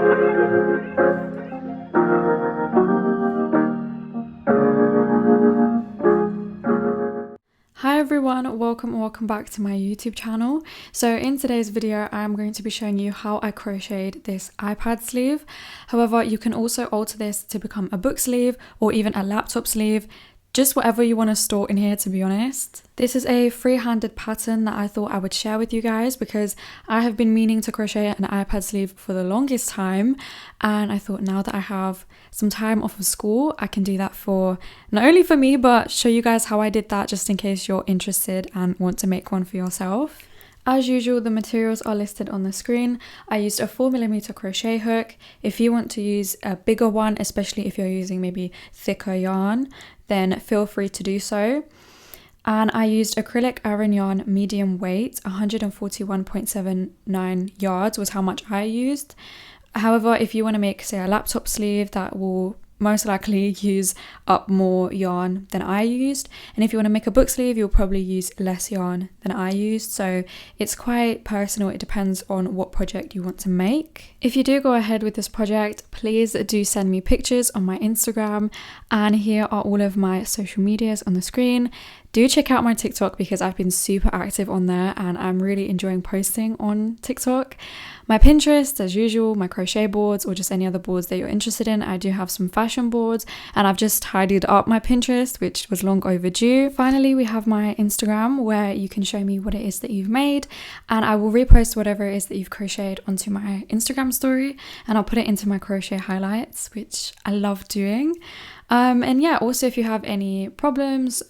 Hi everyone, welcome back to my YouTube channel. So in today's video I'm going to be showing you how I crocheted this iPad sleeve. However, you can also alter this to become a book sleeve or even a laptop sleeve, just whatever you want to store in here, to be honest. This is a free-handed pattern that I thought I would share with you guys because I have been meaning to crochet an iPad sleeve for the longest time, and I thought now that I have some time off of school, I can do that for not only for me but show you guys how I did that, just in case you're interested and want to make one for yourself. As usual, the materials are listed on the screen. I used a 4mm crochet hook. If you want to use a bigger one, especially if you're using maybe thicker yarn, then feel free to do so. And I used acrylic Aran yarn medium weight, 141.79 yards was how much I used. However, if you want to make, say, a laptop sleeve, that will most likely use up more yarn than I used, and if you want to make a book sleeve, you'll probably use less yarn than I used, so it's quite personal. It depends on what project you want to make. If you do go ahead with this project, please do send me pictures on my Instagram, and here are all of my social medias on the screen. Do check out my TikTok because I've been super active on there and I'm really enjoying posting on TikTok. My Pinterest, as usual, my crochet boards or just any other boards that you're interested in. I do have some fashion boards and I've just tidied up my Pinterest, which was long overdue. Finally, we have my Instagram where you can show me what it is that you've made, and I will repost whatever it is that you've crocheted onto my Instagram story, and I'll put it into my crochet highlights, which I love doing. And yeah, also if you have any problems,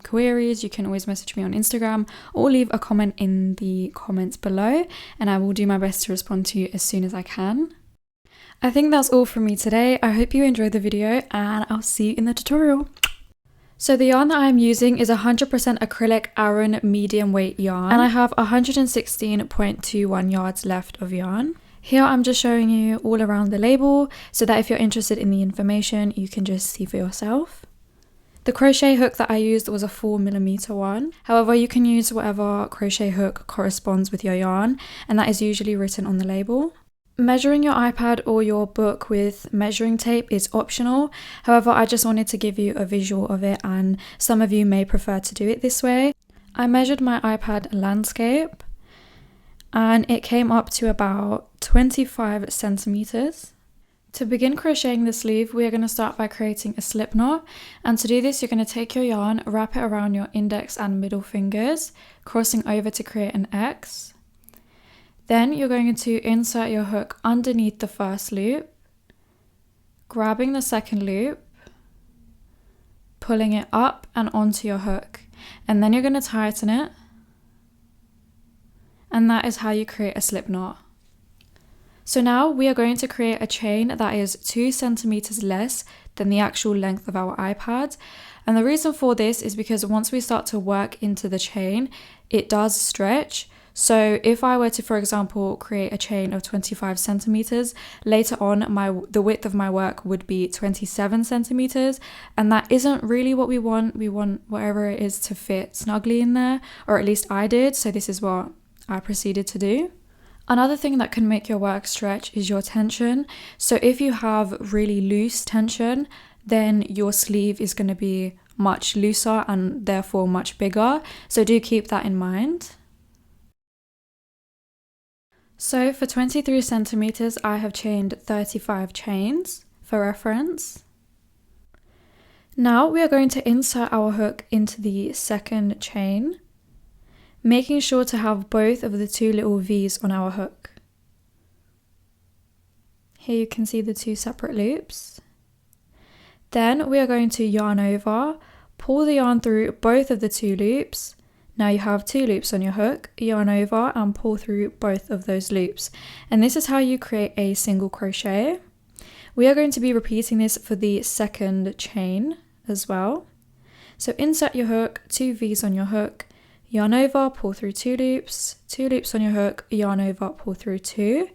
queries, you can always message me on Instagram or leave a comment in the comments below, and I will do my best to respond to you as soon as I can. I think that's all from me today. I hope you enjoyed the video and I'll see you in the tutorial. So the yarn that I'm using is 100% acrylic Aran medium weight yarn, and I have 116.21 yards left of yarn. Here I'm just showing you all around the label so that if you're interested in the information, you can just see for yourself. The crochet hook that I used was a 4mm one. However, you can use whatever crochet hook corresponds with your yarn, and that is usually written on the label. Measuring your iPad or your book with measuring tape is optional. However, I just wanted to give you a visual of it, and some of you may prefer to do it this way. I measured my iPad landscape and it came up to about 25 centimeters. To begin crocheting the sleeve, we are going to start by creating a slip knot, and to do this you're going to take your yarn, wrap it around your index and middle fingers, crossing over to create an X. Then you're going to insert your hook underneath the first loop, grabbing the second loop, pulling it up and onto your hook, and then you're going to tighten it. And that is how you create a slip knot. So now we are going to create a chain that is 2 centimeters less than the actual length of our iPad. And the reason for this is because once we start to work into the chain, it does stretch. So if I were to, for example, create a chain of 25 centimeters, later on the width of my work would be 27 centimeters, and that isn't really what we want. We want whatever it is to fit snugly in there, or at least I did, so this is what I proceeded to do. Another thing that can make your work stretch is your tension. So if you have really loose tension, then your sleeve is going to be much looser and therefore much bigger. So do keep that in mind. So for 23 centimeters, I have chained 35 chains for reference. Now we are going to insert our hook into the second chain, making sure to have both of the two little V's on our hook. Here you can see the two separate loops. Then we are going to yarn over, pull the yarn through both of the two loops. Now you have two loops on your hook, yarn over and pull through both of those loops. And this is how you create a single crochet. We are going to be repeating this for the second chain as well. So insert your hook, two V's on your hook, yarn over, pull through two loops on your hook, yarn over, pull through two.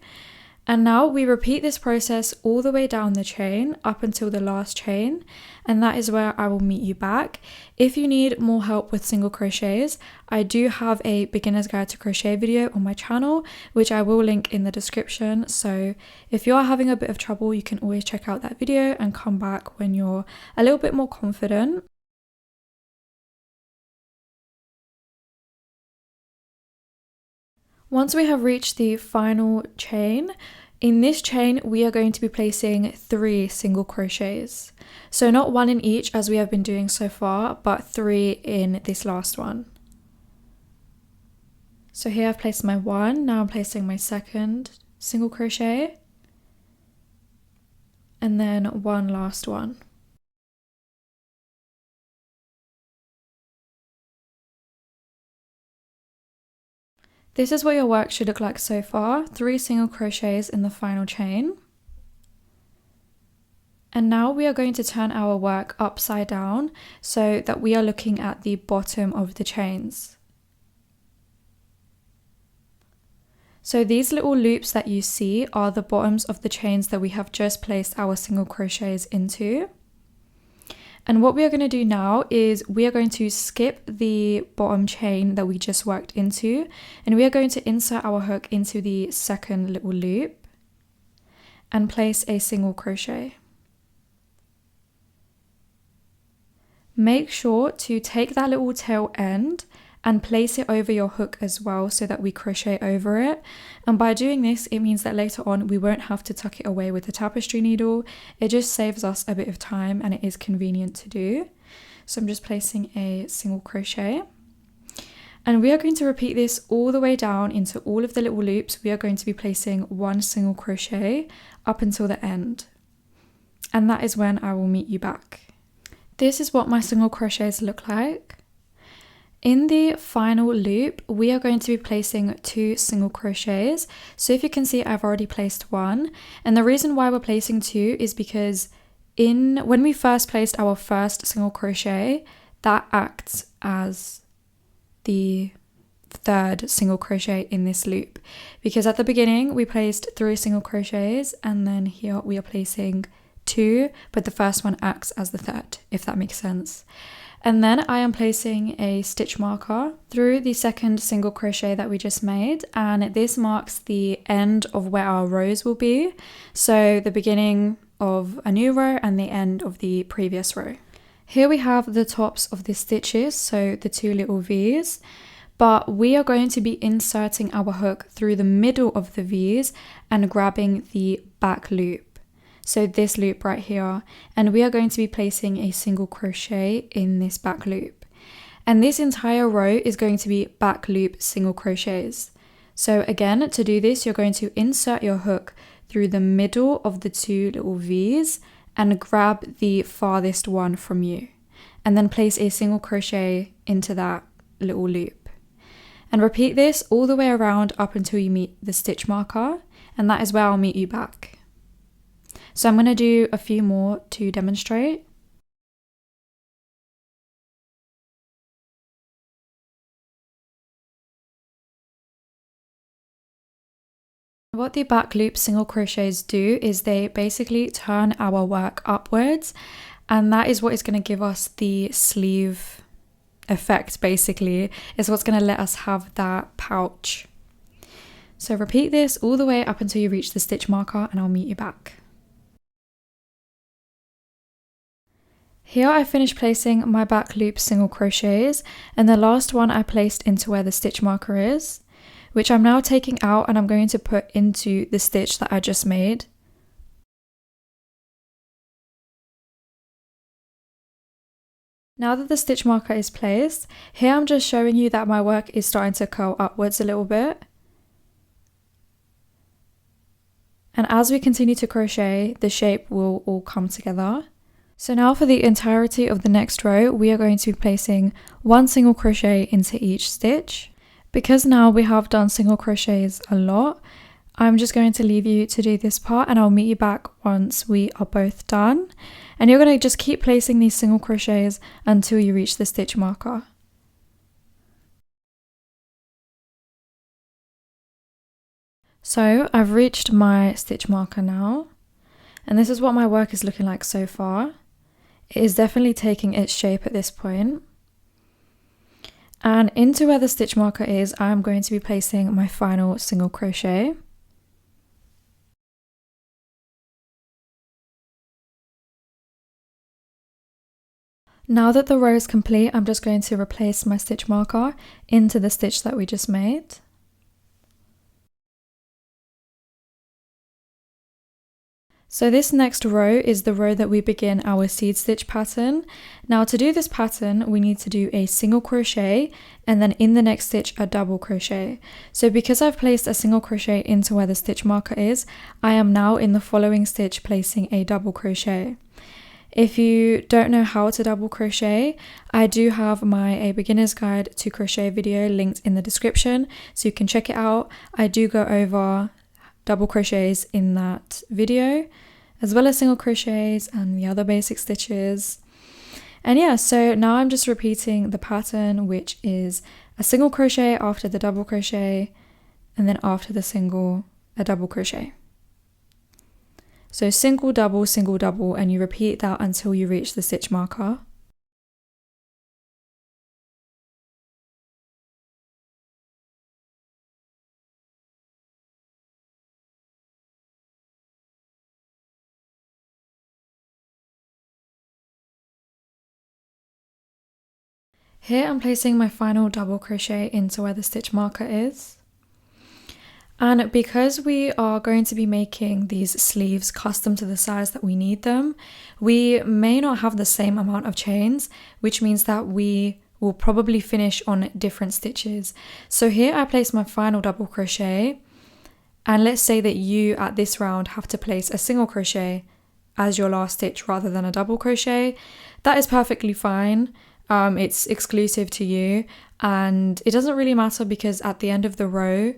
And now we repeat this process all the way down the chain up until the last chain, and that is where I will meet you back. If you need more help with single crochets, I do have a beginner's guide to crochet video on my channel, which I will link in the description. So if you are having a bit of trouble, you can always check out that video and come back when you're a little bit more confident. Once we have reached the final chain, in this chain we are going to be placing 3 single crochets. So not 1 in each as we have been doing so far, but 3 in this last one. So here I've placed my 1, now I'm placing my second single crochet, and then 1 last one. This is what your work should look like so far, 3 single crochets in the final chain. And now we are going to turn our work upside down so that we are looking at the bottom of the chains. So these little loops that you see are the bottoms of the chains that we have just placed our single crochets into. And what we are going to do now is we are going to skip the bottom chain that we just worked into, and we are going to insert our hook into the second little loop and place a single crochet. Make sure to take that little tail end and place it over your hook as well so that we crochet over it. And by doing this, it means that later on we won't have to tuck it away with the tapestry needle. It just saves us a bit of time and it is convenient to do. So I'm just placing a single crochet. And we are going to repeat this all the way down into all of the little loops. We are going to be placing 1 single crochet up until the end. And that is when I will meet you back. This is what my single crochets look like. In the final loop, we are going to be placing 2 single crochets. So if you can see, I've already placed 1. And the reason why we're placing 2 is because when we first placed our first single crochet, that acts as the 3rd single crochet in this loop. Because at the beginning, we placed 3 single crochets, and then here we are placing 2, but the first one acts as the 3rd, if that makes sense. And then I am placing a stitch marker through the second single crochet that we just made, and this marks the end of where our rows will be. So the beginning of a new row and the end of the previous row. Here we have the tops of the stitches, so the 2 little V's, but we are going to be inserting our hook through the middle of the V's and grabbing the back loop. So this loop right here, and we are going to be placing a single crochet in this back loop. And this entire row is going to be back loop single crochets. So again, to do this, you're going to insert your hook through the middle of the 2 little V's and grab the farthest one from you. And then place a single crochet into that little loop. And repeat this all the way around up until you meet the stitch marker, and that is where I'll meet you back. So I'm going to do a few more to demonstrate. What the back loop single crochets do is they basically turn our work upwards, and that is what is going to give us the sleeve effect. Basically is what's going to let us have that pouch. So repeat this all the way up until you reach the stitch marker, and I'll meet you back. Here I finished placing my back loop single crochets, and the last one I placed into where the stitch marker is, which I'm now taking out and I'm going to put into the stitch that I just made. Now that the stitch marker is placed, here I'm just showing you that my work is starting to curl upwards a little bit. And as we continue to crochet, the shape will all come together. So now for the entirety of the next row, we are going to be placing 1 single crochet into each stitch. Because now we have done single crochets a lot, I'm just going to leave you to do this part, and I'll meet you back once we are both done. And you're going to just keep placing these single crochets until you reach the stitch marker. So I've reached my stitch marker now, and this is what my work is looking like so far. It is definitely taking its shape at this point. And into where the stitch marker is, I'm going to be placing my final single crochet. Now that the row is complete, I'm just going to replace my stitch marker into the stitch that we just made. So this next row is the row that we begin our seed stitch pattern. Now to do this pattern, we need to do a single crochet and then in the next stitch a double crochet. So because I've placed a single crochet into where the stitch marker is, I am now in the following stitch placing a double crochet. If you don't know how to double crochet, I do have my A Beginner's Guide to Crochet video linked in the description, so you can check it out. I do go over double crochets in that video, as well as single crochets and the other basic stitches. And yeah, so now I'm just repeating the pattern, which is a single crochet after the double crochet, and then after the single, a double crochet. So single, double, and you repeat that until you reach the stitch marker. Here I'm placing my final double crochet into where the stitch marker is. And because we are going to be making these sleeves custom to the size that we need them, we may not have the same amount of chains, which means that we will probably finish on different stitches. So here I place my final double crochet, and let's say that you at this round have to place a single crochet as your last stitch rather than a double crochet. That is perfectly fine. It's exclusive to you, and it doesn't really matter because at the end of the row,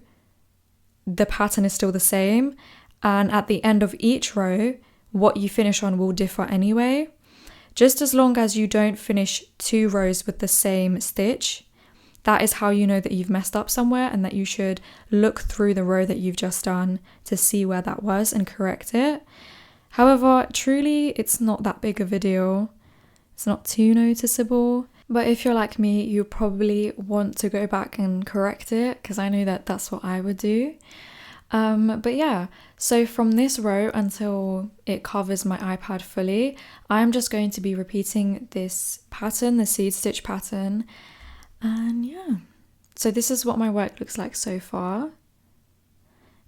the pattern is still the same, and at the end of each row, what you finish on will differ anyway. Just as long as you don't finish 2 rows with the same stitch, that is how you know that you've messed up somewhere and that you should look through the row that you've just done to see where that was and correct it. However, truly, it's not that big of a deal. It's not too noticeable. But if you're like me, you probably want to go back and correct it, because I know that that's what I would do. But yeah, so from this row until it covers my iPad fully, I'm just going to be repeating this pattern, the seed stitch pattern. And yeah, so this is what my work looks like so far.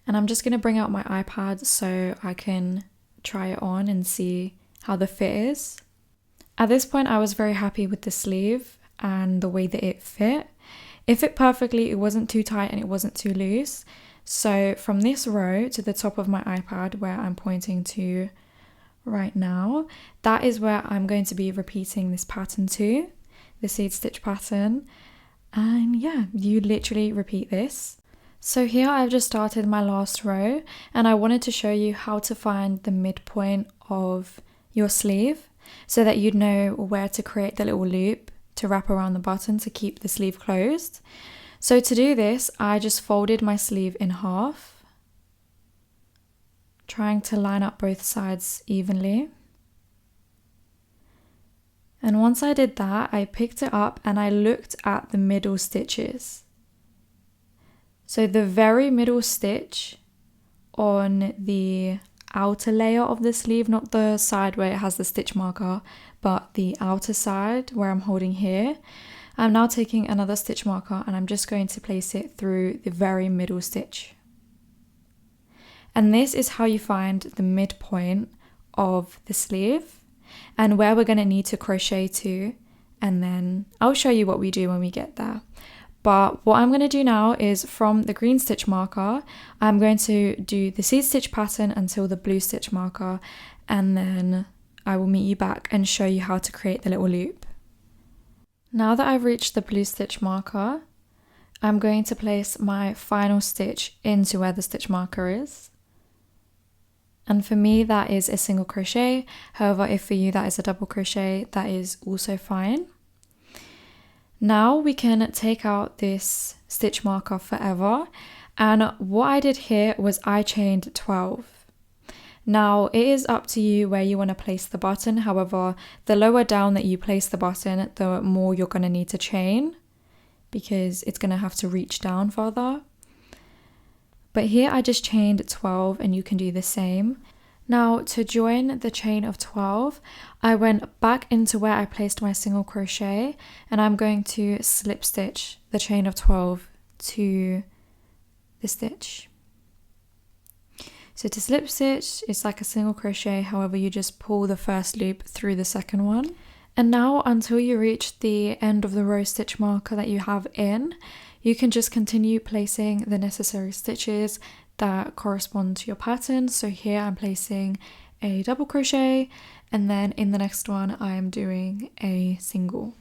And I'm just going to bring out my iPad so I can try it on and see how the fit is. At this point, I was very happy with the sleeve and the way that it fit. It fit perfectly, it wasn't too tight and it wasn't too loose. So from this row to the top of my iPad, where I'm pointing to right now, that is where I'm going to be repeating this pattern to, the seed stitch pattern. And yeah, you literally repeat this. So here I've just started my last row, and I wanted to show you how to find the midpoint of your sleeve, so that you'd know where to create the little loop to wrap around the button to keep the sleeve closed. So to do this, I just folded my sleeve in half, trying to line up both sides evenly. And once I did that, I picked it up and I looked at the middle stitches. So the very middle stitch on the outer layer of the sleeve, not the side where it has the stitch marker, but the outer side where I'm holding here. I'm now taking another stitch marker and I'm just going to place it through the very middle stitch. And this is how you find the midpoint of the sleeve and where we're going to need to crochet to, and then I'll show you what we do when we get there. But what I'm going to do now is from the green stitch marker, I'm going to do the seed stitch pattern until the blue stitch marker, and then I will meet you back and show you how to create the little loop. Now that I've reached the blue stitch marker, I'm going to place my final stitch into where the stitch marker is. And for me, that is a single crochet. However, if for you that is a double crochet, that is also fine. Now we can take out this stitch marker forever, And what I did here was I chained 12. Now it is up to you where you want to place the button. However, the lower down that you place the button, the more you're going to need to chain, because it's going to have to reach down further. But here I just chained 12, and you can do the same. Now to join the chain of 12, I went back into where I placed my single crochet, and I'm going to slip stitch the chain of 12 to the stitch. So to slip stitch, it's like a single crochet, however you just pull the first loop through the second one. And now until you reach the end of the row stitch marker that you have in, you can just continue placing the necessary stitches that correspond to your pattern. So here I'm placing a double crochet, and then in the next one I am doing a single.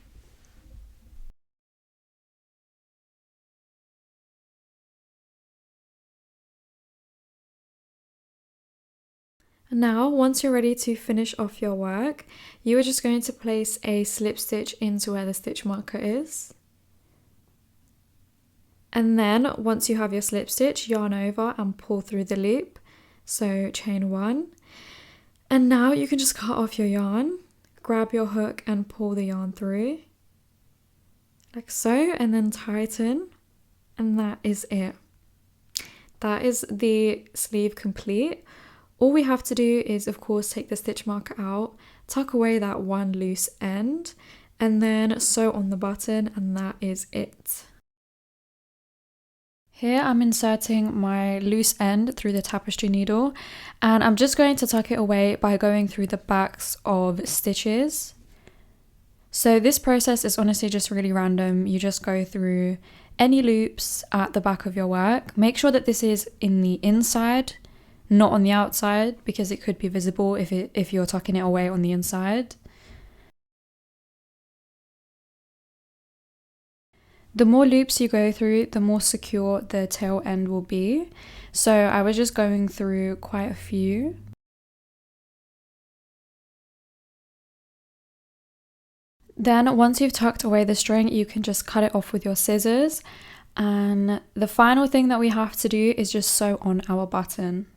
Now, once you're ready to finish off your work, you are just going to place a slip stitch into where the stitch marker is. And then once you have your slip stitch, yarn over and pull through the loop. So chain 1. And now you can just cut off your yarn, grab your hook and pull the yarn through. Like so, and then tighten. And that is it. That is the sleeve complete. All we have to do is, of course, take the stitch marker out, tuck away that one loose end, and then sew on the button, and that is it. Here I'm inserting my loose end through the tapestry needle, and I'm just going to tuck it away by going through the backs of stitches. So this process is honestly just really random. You just go through any loops at the back of your work. Make sure that this is in the inside, not on the outside, because it could be visible if you're tucking it away on the inside. The more loops you go through, the more secure the tail end will be. So I was just going through quite a few. Then once you've tucked away the string, you can just cut it off with your scissors. And the final thing that we have to do is just sew on our button.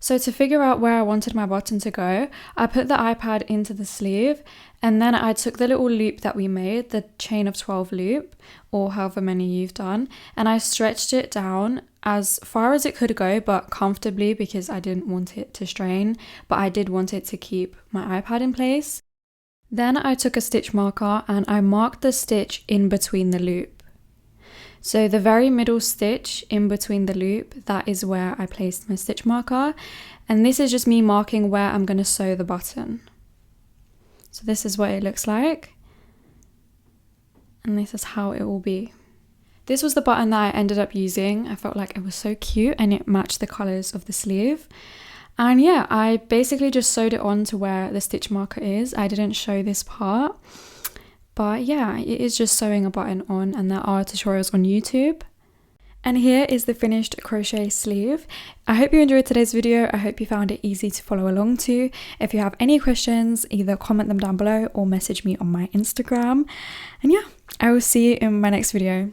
So to figure out where I wanted my button to go, I put the iPad into the sleeve, and then I took the little loop that we made, the chain of 12 loop, or however many you've done, and I stretched it down as far as it could go, but comfortably, because I didn't want it to strain, but I did want it to keep my iPad in place. Then I took a stitch marker and I marked the stitch in between the loop. So the very middle stitch in between the loop, that is where I placed my stitch marker. And this is just me marking where I'm going to sew the button. So this is what it looks like. And this is how it will be. This was the button that I ended up using. I felt like it was so cute and it matched the colours of the sleeve. And yeah, I basically just sewed it on to where the stitch marker is. I didn't show this part. But yeah, it is just sewing a button on, and there are tutorials on YouTube. And here is the finished crochet sleeve. I hope you enjoyed today's video. I hope you found it easy to follow along to. If you have any questions, either comment them down below or message me on my Instagram. And yeah, I will see you in my next video.